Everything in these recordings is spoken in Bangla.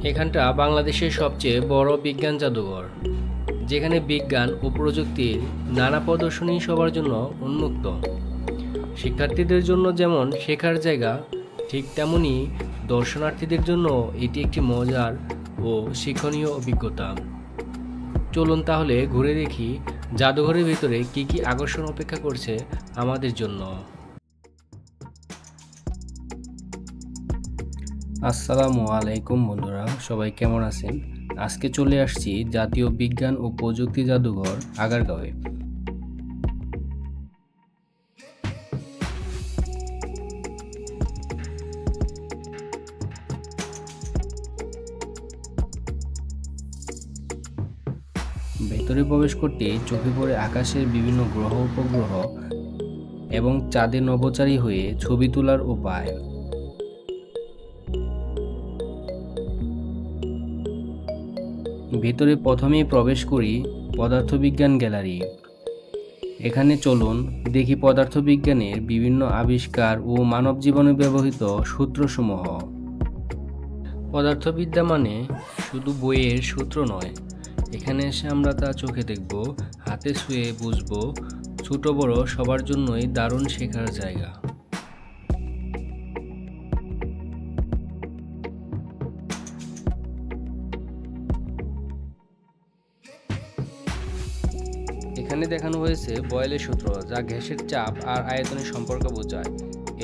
এখানটা বাংলাদেশের সবচেয়ে বড় বিজ্ঞান জাদুঘর, যেখানে বিজ্ঞান ও প্রযুক্তির নানা প্রদর্শনী সবার জন্য উন্মুক্ত। শিক্ষার্থীদের জন্য যেমন শেখার জায়গা, ঠিক তেমনি দর্শনার্থীদের জন্য এটি একটি মজার ও শিক্ষণীয় অভিজ্ঞতা। চলুন তাহলে ঘুরে দেখি জাদুঘরের ভিতরে কি কি আকর্ষণ অপেক্ষা করছে আমাদের জন্য। আসসালামু আলাইকুম বন্ধুরা, সবাই কেমন আছেন? আজকে চলে আসছি জাতীয় বিজ্ঞান ও প্রযুক্তি জাদুঘর আগারগাঁওয়ে। ভেতরে প্রবেশ করতে চোখে পড়ে আকাশের বিভিন্ন গ্রহ উপগ্রহ এবং চাঁদে নভোচারী হয়ে ছবি তোলার উপায়। ভেতরে প্রথমেই প্রবেশ করি পদার্থবিজ্ঞান গ্যালারি। এখানে চলুন দেখি পদার্থবিজ্ঞানের বিভিন্ন আবিষ্কার ও মানব জীবনে ব্যবহৃত সূত্রসমূহ। পদার্থবিদ্যা মানে শুধু বইয়ের সূত্র নয়, এখানে এসে আমরা তা চোখে দেখব, হাতে ছুঁয়ে বুঝব। ছোট বড় সবার জন্যই দারুণ শেখার জায়গা। এখানে দেখানো হয়েছে বয়েলের সূত্র, যা গ্যাসের চাপ আর আয়তনের সম্পর্ক বোঝায়।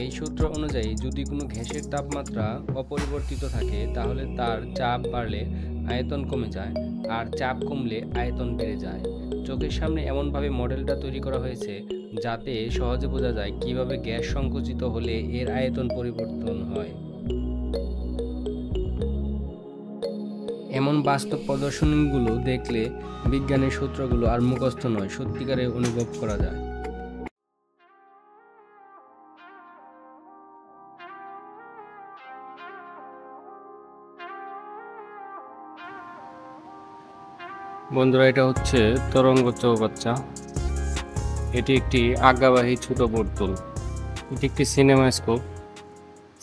এই সূত্র অনুযায়ী যদি কোনো গ্যাসের তাপমাত্রা অপরিবর্তিত থাকে, তাহলে তার চাপ বাড়লে আয়তন কমে যায়, আর চাপ কমলে আয়তন বেড়ে যায়। চোখের সামনে এমনভাবে মডেলটা তৈরি করা হয়েছে যাতে সহজে বোঝা যায় কিভাবে গ্যাস সংকুচিত হলে এর আয়তন পরিবর্তন হয়। এমন বাস্তব প্রদর্শনীগুলো দেখলে বিজ্ঞানের সূত্রগুলো আর মুখস্থ নয়, সত্যিকারে অনুভব করা যায়। বন্ধুরা, এটা হচ্ছে তরঙ্গ চৌবাচ্চা। এটি একটি আজ্ঞাবাহী ছোট বোতল। এটি একটি সিনেমাস্কোপ।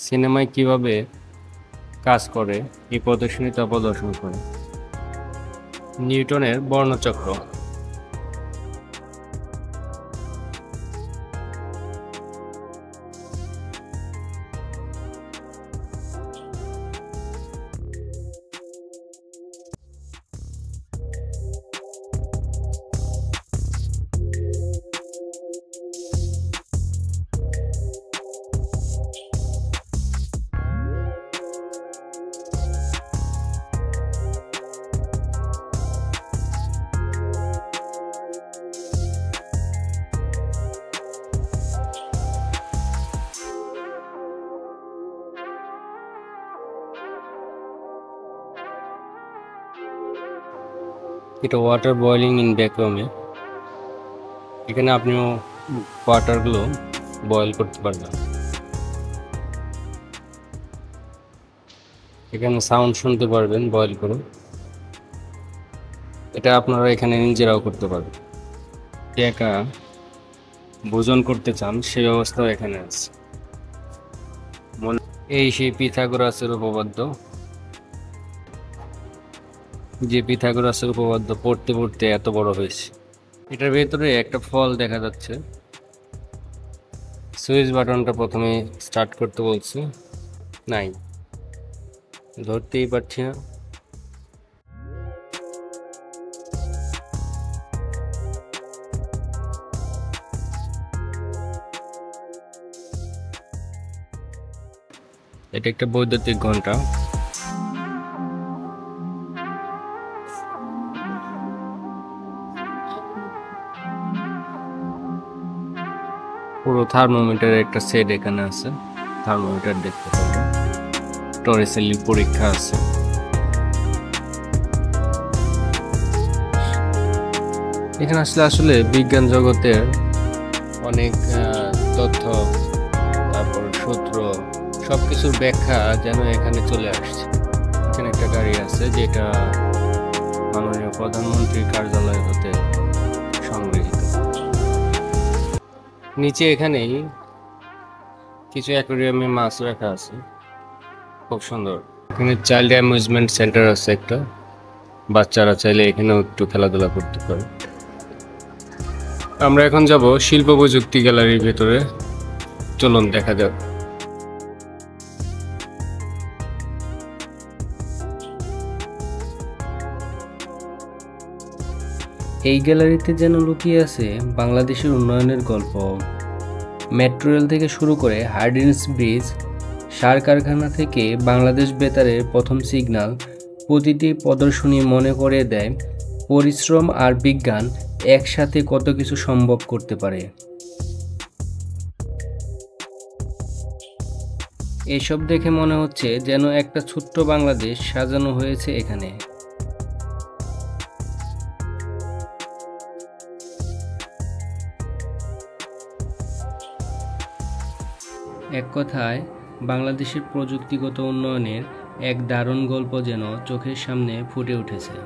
সিনেমায় কিভাবে কাজ করে এই প্রদর্শনীটা প্রদর্শন করে। নিউটনের বর্ণচক্র। এটা ওয়াটার বয়েলিং ইন ভ্যাকুয়ামে। এখানে আপনিও ওয়াটারগুলো বয়েল করতে পারবেন। এখানে সাউন্ড শুনতে পারবেন বয়েল করে। এটা আপনারা এখানে নিজেরাও করতে পারবেন। একা ভোজন করতে চান সেই ব্যবস্থাও এখানে আছে। এই সেই পিথাগোরাসের উপপাদ্য, যে পিথাগোরাসের উপপাদ্য পড়তে পড়তে এত বড় হয়েছে। এটার ভেতরে একটা ফল দেখা যাচ্ছে। সুইচ বাটনটা প্রথমে স্টার্ট করতে বলছে, নাই, ধরতেই পারছি না। এটা একটা বৈদ্যুতিক ঘন্টা। পুরো থার্মোমিটারের একটা সেট এখানে আছে। থার্মোমিটার দেখতে পাবেন। টরেসেলি পরীক্ষা আছে। এখানে আসলে বিজ্ঞান জগতের অনেক তথ্য, তারপর সূত্র, সবকিছুর ব্যাখ্যা যেন এখানে চলে আসছে। এখানে একটা গাড়ি আছে যেটা মাননীয় প্রধানমন্ত্রীর কার্যালয় হতে সংগৃহীত। নিচে এখানেই কিছু অ্যাকোয়ারিয়ামে মাছ রাখা আছে, খুব সুন্দর। এখানে চাইল্ড অ্যামিউজমেন্ট সেন্টার আছে একটা, বাচ্চারা চাইলে এখানেও একটু খেলাধুলা করতে পারে। আমরা এখন যাব শিল্প প্রযুক্তি গ্যালারির ভেতরে, চলুন দেখা যাক। এই গ্যালারিতে যেন লুকিয়ে আছে বাংলাদেশের উন্নয়নের গল্প। মেট্রো রেল থেকে শুরু করে হার্ডিঞ্জ ব্রিজ, সার কারখানা থেকে বাংলাদেশ বেতারের প্রথম সিগন্যাল, প্রতিটি প্রদর্শনী মনে করে দেয় পরিশ্রম আর বিজ্ঞান একসাথে কত কিছু সম্ভব করতে পারে। এসব দেখে মনে হচ্ছে যেন একটা ছোট্ট বাংলাদেশ সাজানো হয়েছে এখানে। এক কথায় বাংলাদেশের প্রযুক্তিগত উন্নয়নের এক দারুণ গল্প যেন চোখের সামনে ফুটে উঠেছে।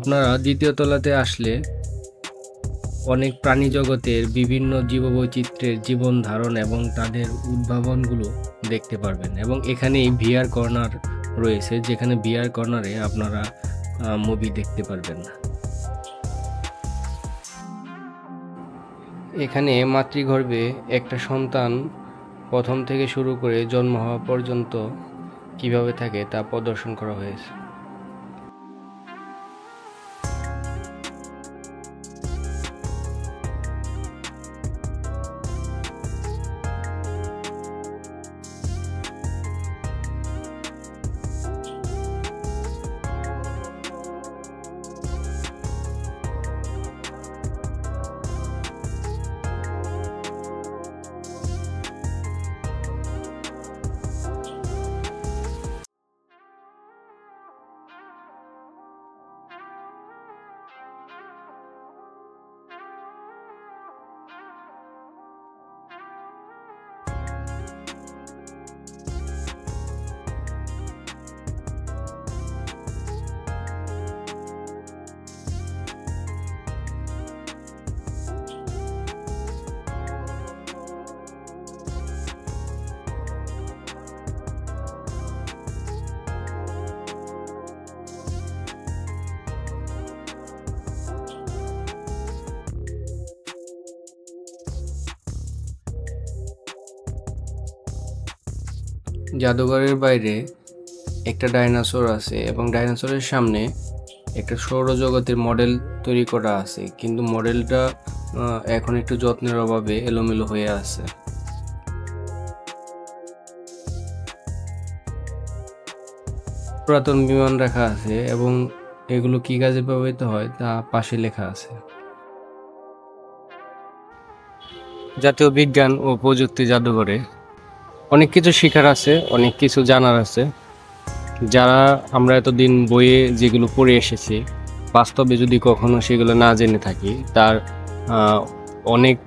আপনারা দ্বিতীয় তলাতে আসলে অনেক প্রাণী জগতের বিভিন্ন জীববৈচিত্র্যের জীবন ধারণ এবং তাদের উদ্ভাবনগুলো দেখতে পারবেন। এবং এখানেই ভিআর কর্নার রয়েছে, যেখানে ভিআর কর্নারে আপনারা মুভি দেখতে পারবেন। এখানে মাতৃগর্ভে একটা সন্তান প্রথম থেকে শুরু করে জন্ম হওয়া পর্যন্ত কিভাবে থাকে তা প্রদর্শন করা হয়েছে। জাদুঘরের বাইরে একটা ডাইনোসর আছে এবং ডাইনোসরের সামনে একটা সৌরজগতের মডেল তৈরি করা আছে, কিন্তু মডেলটা এখন একটু যত্নের অভাবে এলোমেলো হয়ে আছে। পুরাতন বিমান রাখা আছে এবং এগুলো কি কাজে ব্যবহৃত হয় তা পাশে লেখা আছে। জাতীয় বিজ্ঞান ও প্রযুক্তি জাদুঘরে অনেক কিছু শেখার আছে, অনেক কিছু জানার আছে। যারা আমরা এতদিন বইয়ে যেগুলো পড়ে এসেছি, বাস্তবে যদি কখনো সেগুলো না জেনে থাকি, তার অনেক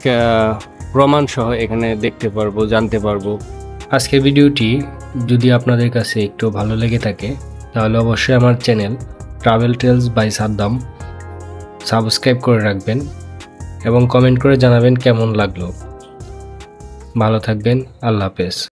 প্রমাণ সহ এখানে দেখতে পারবো, জানতে পারবো। আজকের ভিডিওটি যদি আপনাদের কাছে একটু ভালো লেগে থাকে তাহলে অবশ্যই আমার channel travel tales by Saddam subscribe করে রাখবেন এবং কমেন্ট করে জানাবেন কেমন লাগলো। ভালো থাকবেন। আল্লাহ হাফেজ।